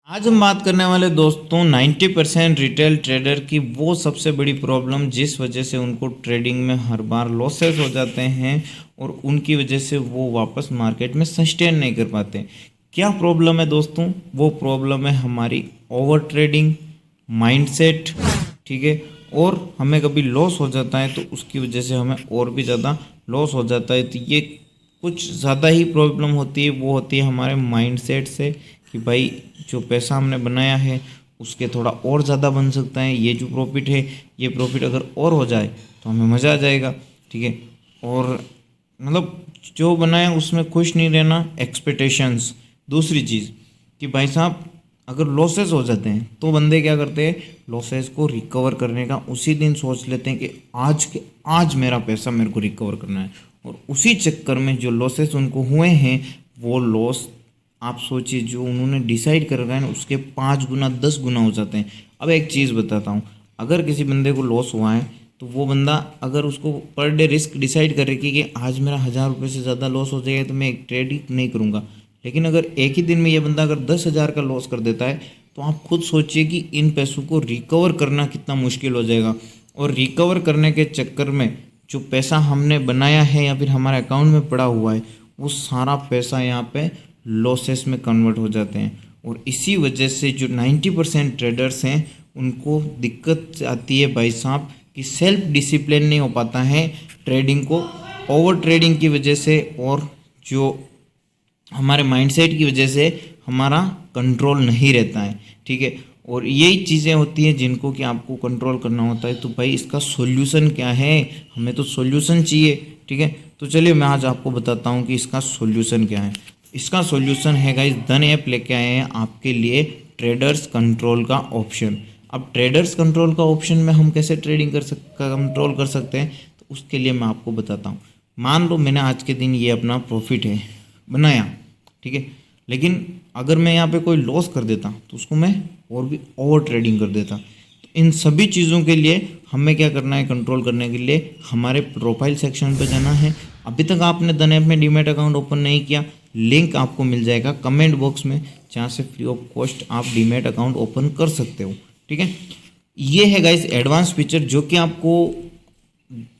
आज हम बात करने वाले दोस्तों 90% रिटेल ट्रेडर की वो सबसे बड़ी प्रॉब्लम जिस वजह से उनको ट्रेडिंग में हर बार लॉसेस हो जाते हैं और उनकी वजह से वो वापस मार्केट में सस्टेन नहीं कर पाते। क्या प्रॉब्लम है दोस्तों? वो प्रॉब्लम है हमारी ओवर ट्रेडिंग माइंडसेट। ठीक है, और हमें कभी लॉस हो जाता है तो उसकी वजह से हमें और भी ज़्यादा लॉस हो जाता है। तो ये कुछ ज़्यादा ही प्रॉब्लम होती है, वो होती है हमारे माइंडसेट से कि भाई जो पैसा हमने बनाया है उसके थोड़ा और ज़्यादा बन सकता है। ये जो प्रॉफिट है ये प्रॉफिट अगर और हो जाए तो हमें मज़ा आ जाएगा। ठीक है, और मतलब जो बनाया उसमें खुश नहीं रहना, एक्सपेक्टेशंस। दूसरी चीज़ कि भाई साहब अगर लॉसेस हो जाते हैं तो बंदे क्या करते हैं, लॉसेस को रिकवर करने का उसी दिन सोच लेते हैं कि आज मेरा पैसा मेरे को रिकवर करना है, और उसी चक्कर में जो लॉसेस उनको हुए हैं वो लॉस आप सोचिए जो उन्होंने डिसाइड कर रखा है ना उसके 5 गुना 10 गुना हो जाते हैं। अब एक चीज़ बताता हूँ, अगर किसी बंदे को लॉस हुआ है तो वो बंदा अगर उसको पर डे रिस्क डिसाइड कर रखी कि आज मेरा 1000 रुपये से ज़्यादा लॉस हो जाएगा तो मैं एक ट्रेड ही नहीं करूँगा, लेकिन अगर एक ही दिन में ये बंदा अगर 10,000 का लॉस कर देता है तो आप खुद सोचिए कि इन पैसों को रिकवर करना कितना मुश्किल हो जाएगा। और रिकवर करने के चक्कर में जो पैसा हमने बनाया है या फिर हमारे अकाउंट में पड़ा हुआ है वो सारा पैसा यहाँ पे लॉसेस में कन्वर्ट हो जाते हैं। और इसी वजह से जो 90% ट्रेडर्स हैं उनको दिक्कत आती है भाई साहब कि सेल्फ डिसिप्लिन नहीं हो पाता है ट्रेडिंग को, ओवर ट्रेडिंग की वजह से, और जो हमारे माइंडसेट की वजह से हमारा कंट्रोल नहीं रहता है। ठीक है, और यही चीज़ें होती हैं जिनको कि आपको कंट्रोल करना होता है। तो भाई इसका सॉल्यूशन क्या है? हमें तो सॉल्यूशन चाहिए। ठीक है, तो चलिए मैं आज आपको बताता हूँ कि इसका सॉल्यूशन क्या है। इसका सॉल्यूशन है गाइस, धन ऐप लेके आए हैं आपके लिए ट्रेडर्स कंट्रोल का ऑप्शन। अब ट्रेडर्स कंट्रोल का ऑप्शन में हम कैसे ट्रेडिंग कंट्रोल कर सकते हैं, तो उसके लिए मैं आपको बताता हूँ। मान लो मैंने आज के दिन ये अपना प्रॉफिट है बनाया, ठीक है, लेकिन अगर मैं यहाँ पे कोई लॉस कर देता तो उसको मैं और भी ओवर ट्रेडिंग कर देता। तो इन सभी चीज़ों के लिए हमें क्या करना है, कंट्रोल करने के लिए हमारे प्रोफाइल सेक्शन पे जाना है। अभी तक आपने धन ऐप में डीमैट अकाउंट ओपन नहीं किया, लिंक आपको मिल जाएगा कमेंट बॉक्स में, जहाँ से फ्री ऑफ कॉस्ट आप डीमैट अकाउंट ओपन कर सकते हो। ठीक है, ये है गाइस एडवांस फीचर जो कि आपको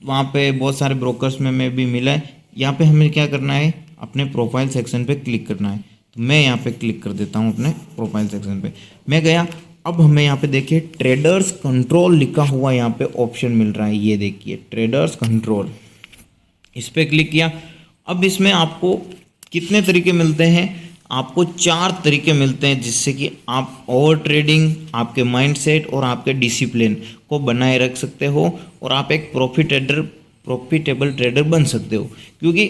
वहाँ पे बहुत सारे ब्रोकर्स में भी मिला है। यहाँ पे हमें क्या करना है, अपने प्रोफाइल सेक्शन पे क्लिक करना है। तो मैं यहाँ पे क्लिक कर देता हूँ अपने प्रोफाइल सेक्शन पे, मैं गया। अब हमें यहाँ पे देखिए ट्रेडर्स कंट्रोल लिखा हुआ यहाँ पे ऑप्शन मिल रहा है, ये देखिए ट्रेडर्स कंट्रोल, इस पर क्लिक किया। अब इसमें आपको कितने तरीके मिलते हैं? आपको 4 तरीके मिलते हैं जिससे कि आप ओवर ट्रेडिंग, आपके माइंडसेट और आपके डिसिप्लिन को बनाए रख सकते हो और आप एक प्रॉफिटेबल ट्रेडर बन सकते हो। क्योंकि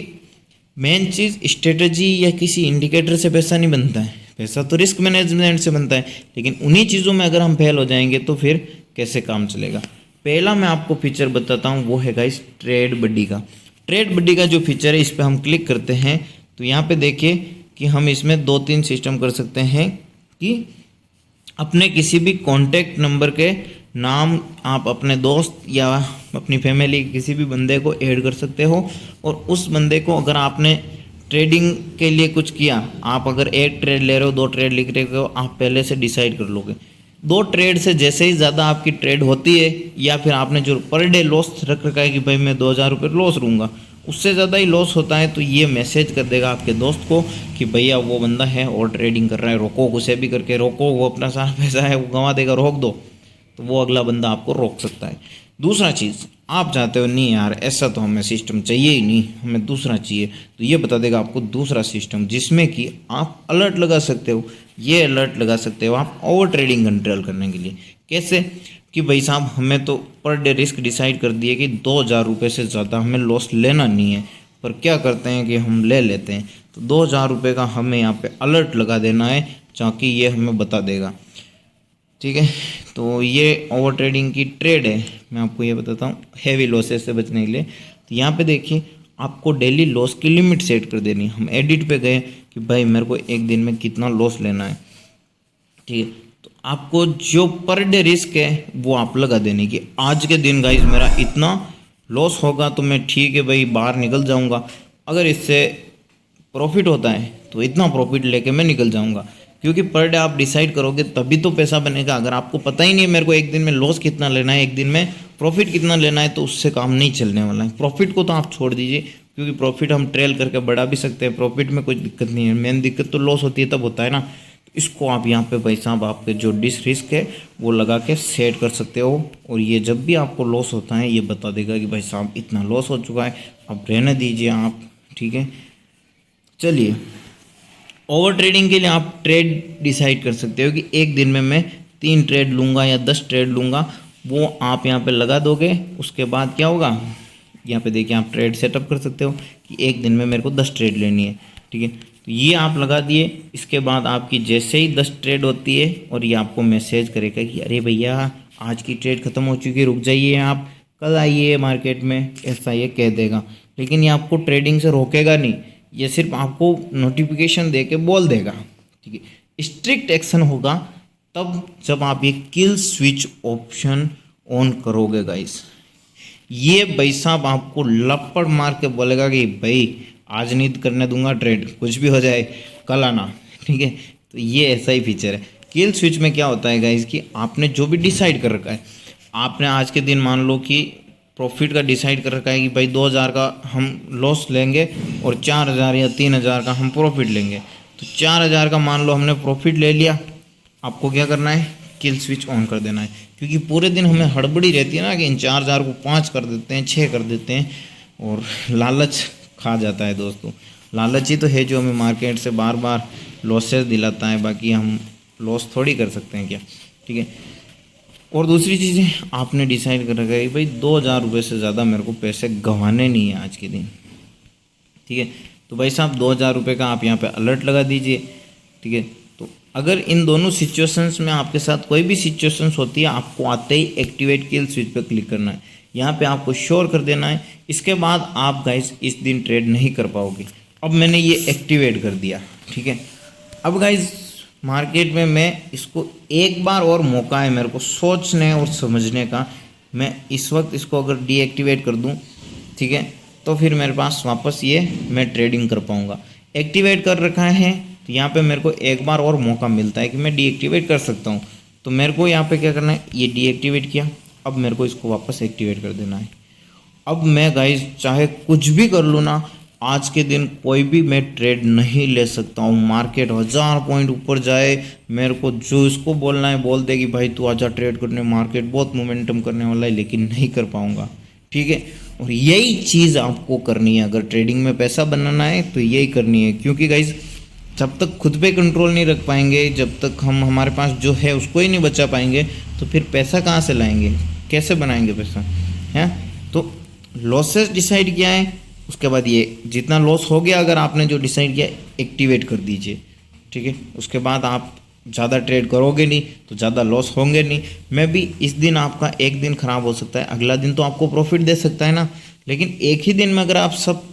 मेन चीज़ स्ट्रेटजी या किसी इंडिकेटर से पैसा नहीं बनता है, पैसा तो रिस्क मैनेजमेंट से बनता है। लेकिन उन्हीं चीज़ों में अगर हम फेल हो जाएंगे तो फिर कैसे काम चलेगा। पहला मैं आपको फीचर बताता हूँ, वो है गाइस ट्रेड बडी का। ट्रेड बडी का जो फीचर है इस पर हम क्लिक करते हैं तो यहाँ पे देखिए कि हम इसमें 2-3 सिस्टम कर सकते हैं कि अपने किसी भी कॉन्टैक्ट नंबर के नाम आप अपने दोस्त या अपनी फैमिली किसी भी बंदे को ऐड कर सकते हो, और उस बंदे को अगर आपने ट्रेडिंग के लिए कुछ किया, आप अगर एक ट्रेड ले रहे हो, 2 ट्रेड लिख रहे हो, आप पहले से डिसाइड कर लोगे 2 ट्रेड से जैसे ही ज़्यादा आपकी ट्रेड होती है या फिर आपने जो पर डे लॉस रख रखा है कि भाई मैं 2000 रुपये लॉस लूँगा, उससे ज़्यादा ही लॉस होता है तो ये मैसेज कर देगा आपके दोस्त को कि भैया वो बंदा है और ट्रेडिंग कर रहा है, रोको, उसे भी करके रोको, वो अपना सारा पैसा है वो गंवा देगा, रोक दो। तो वो अगला बंदा आपको रोक सकता है। दूसरा चीज़, आप चाहते हो नहीं यार ऐसा तो हमें सिस्टम चाहिए ही नहीं, हमें दूसरा चाहिए, तो ये बता देगा आपको दूसरा सिस्टम जिसमें कि आप अलर्ट लगा सकते हो। ये अलर्ट लगा सकते हो आप ओवर ट्रेडिंग कंट्रोल करने के लिए। कैसे कि भाई साहब हमें तो पर डे रिस्क डिसाइड कर दिए कि 2000 रुपये से ज़्यादा हमें लॉस लेना नहीं है, पर क्या करते हैं कि हम ले लेते हैं। तो 2000 रुपये का हमें यहाँ पे अलर्ट लगा देना है ताकि ये हमें बता देगा। ठीक है, तो ये ओवर ट्रेडिंग की ट्रेड है। मैं आपको ये बताता हूँ हैवी लॉसेस से बचने के लिए। तो यहाँ पे देखिए आपको डेली लॉस की लिमिट सेट कर देनी है। हम एडिट पे गए कि भाई मेरे को एक दिन में कितना लॉस लेना है। ठीक है, तो आपको जो पर डे रिस्क है वो आप लगा देने की, आज के दिन गाइज मेरा इतना लॉस होगा तो मैं ठीक है भाई बाहर निकल जाऊँगा, अगर इससे प्रॉफिट होता है तो इतना प्रॉफिट लेके मैं निकल जाऊँगा। क्योंकि पर डे आप डिसाइड करोगे तभी तो पैसा बनेगा। अगर आपको पता ही नहीं है मेरे को एक दिन में लॉस कितना लेना है, एक दिन में प्रॉफिट कितना लेना है, तो उससे काम नहीं चलने वाला है। प्रॉफिट को तो आप छोड़ दीजिए, क्योंकि प्रॉफिट हम ट्रेल करके बढ़ा भी सकते हैं, प्रॉफिट में कोई दिक्कत नहीं है। मेन दिक्कत तो लॉस होती है, तब होता है ना। इसको आप यहाँ पे भाई साहब आपके जो रिस्क है वो लगा के सेट कर सकते हो, और ये जब भी आपको लॉस होता है ये बता देगा कि भाई साहब इतना लॉस हो चुका है, अब रहने दीजिए आप, ठीक है। चलिए, ओवर ट्रेडिंग के लिए आप ट्रेड डिसाइड कर सकते हो कि एक दिन में मैं 3 ट्रेड लूँगा या 10 ट्रेड लूँगा, वो आप यहाँ पे लगा दोगे। उसके बाद क्या होगा, यहाँ पे देखिए आप ट्रेड सेटअप कर सकते हो कि एक दिन में मेरे को 10 ट्रेड लेनी है, ठीक है। तो ये आप लगा दिए। इसके बाद आपकी जैसे ही 10 ट्रेड होती है और ये आपको मैसेज करेगा कि अरे भैया आज की ट्रेड ख़त्म हो चुकी है, रुक जाइए, आप कल आइए मार्केट में, ऐसा ये कह देगा। लेकिन ये आपको ट्रेडिंग से रोकेगा नहीं, ये सिर्फ आपको नोटिफिकेशन दे के बोल देगा, ठीक है। स्ट्रिक्ट एक्शन होगा तब जब आप ये किल स्विच ऑप्शन ऑन करोगे गाइस। ये भाई साहब आपको लपड़ मार के बोलेगा कि भाई आज नहीं करने दूंगा ट्रेड, कुछ भी हो जाए कल आना, ठीक है। तो ये ऐसा ही फीचर है। किल स्विच में क्या होता है गाइस कि आपने जो भी डिसाइड कर रखा है, आपने आज के दिन मान लो कि प्रॉफिट का डिसाइड कर रखा है कि भाई 2000 का हम लॉस लेंगे और 4000 या 3000 का हम प्रॉफिट लेंगे। तो 4000 का मान लो हमने प्रॉफिट ले लिया, आपको क्या करना है, किल स्विच ऑन कर देना है। क्योंकि पूरे दिन हमें हड़बड़ी रहती है ना कि इन 4000 को 5 कर देते हैं, 6 कर देते हैं, और लालच खा जाता है दोस्तों। लालच ही तो है जो हमें मार्केट से बार बार लॉसेस दिलाता है, बाकी हम लॉस थोड़ी कर सकते हैं क्या, ठीक है। और दूसरी चीज़ें आपने डिसाइड कर रखा है कि भाई 2000 रुपये से ज़्यादा मेरे को पैसे गंवाने नहीं है आज के दिन, ठीक है। तो भाई साहब 2000 रुपये का आप यहाँ पे अलर्ट लगा दीजिए, ठीक है। तो अगर इन दोनों सिचुएशंस में आपके साथ कोई भी सिचुएशंस होती है, आपको आते ही एक्टिवेट किल स्विच पे क्लिक करना है, यहाँ पे आपको श्योर कर देना है। इसके बाद आप गाइस इस दिन ट्रेड नहीं कर पाओगे। अब मैंने ये एक्टिवेट कर दिया, ठीक है। अब गाइस मार्केट में मैं इसको एक बार और मौका है मेरे को सोचने और समझने का। मैं इस वक्त इसको अगर डीएक्टिवेट कर दूं, ठीक है, तो फिर मेरे पास वापस ये मैं ट्रेडिंग कर पाऊंगा। एक्टिवेट कर रखा है तो यहाँ पे मेरे को एक बार और मौका मिलता है कि मैं डीएक्टिवेट कर सकता हूँ। तो मेरे को यहाँ पे क्या करना है, ये डीएक्टिवेट किया, अब मेरे को इसको वापस एक्टिवेट कर देना है। अब मैं गाइस चाहे कुछ भी कर लूँ ना, आज के दिन कोई भी मैं ट्रेड नहीं ले सकता हूँ। मार्केट 1000 पॉइंट ऊपर जाए, मेरे को जो इसको बोलना है बोल दे कि भाई तू आजा ट्रेड करने, मार्केट बहुत मोमेंटम करने वाला है, लेकिन नहीं कर पाऊँगा, ठीक है। और यही चीज़ आपको करनी है अगर ट्रेडिंग में पैसा बनाना है, तो यही करनी है। क्योंकि गाइस जब तक खुद पे कंट्रोल नहीं रख पाएंगे, जब तक हम हमारे पास जो है उसको ही नहीं बचा पाएंगे, तो फिर पैसा कहाँ से लाएंगे, कैसे बनाएंगे पैसा, है। तो लॉसेस डिसाइड किया है, उसके बाद ये जितना लॉस हो गया अगर आपने जो डिसाइड किया एक्टिवेट कर दीजिए, ठीक है। उसके बाद आप ज़्यादा ट्रेड करोगे नहीं तो ज़्यादा लॉस होंगे नहीं। मैं भी इस दिन आपका एक दिन ख़राब हो सकता है, अगला दिन तो आपको प्रॉफिट दे सकता है ना। लेकिन एक ही दिन में अगर आप सब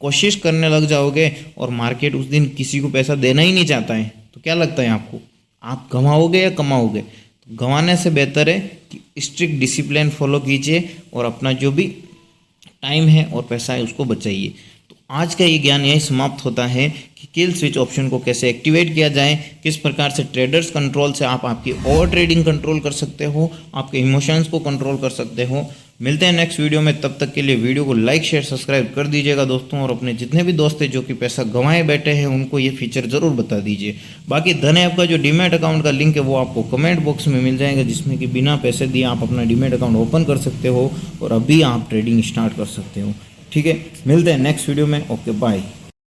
कोशिश करने लग जाओगे और मार्केट उस दिन किसी को पैसा देना ही नहीं चाहता है, तो क्या लगता है आपको, आप कमाओगे या कमाओगे। तो गंवाने से बेहतर है कि स्ट्रिक्ट डिसिप्लिन फॉलो कीजिए और अपना जो भी टाइम है और पैसा है उसको बचाइए। तो आज का ये ज्ञान यही समाप्त होता है कि किल स्विच ऑप्शन को कैसे एक्टिवेट किया जाए, किस प्रकार से ट्रेडर्स कंट्रोल से आप आपकी ओवर ट्रेडिंग कंट्रोल कर सकते हो, आपके इमोशंस को कंट्रोल कर सकते हो। मिलते हैं नेक्स्ट वीडियो में, तब तक के लिए वीडियो को लाइक शेयर सब्सक्राइब कर दीजिएगा दोस्तों, और अपने जितने भी दोस्त हैं जो कि पैसा गंवाए बैठे हैं उनको ये फीचर ज़रूर बता दीजिए। बाकी धन ऐप का जो डीमैट अकाउंट का लिंक है वो आपको कमेंट बॉक्स में मिल जाएगा, जिसमें कि बिना पैसे दिए आप अपना डीमैट अकाउंट ओपन कर सकते हो और अभी आप ट्रेडिंग स्टार्ट कर सकते हो, ठीक है। मिलते हैं नेक्स्ट वीडियो में, ओके बाय।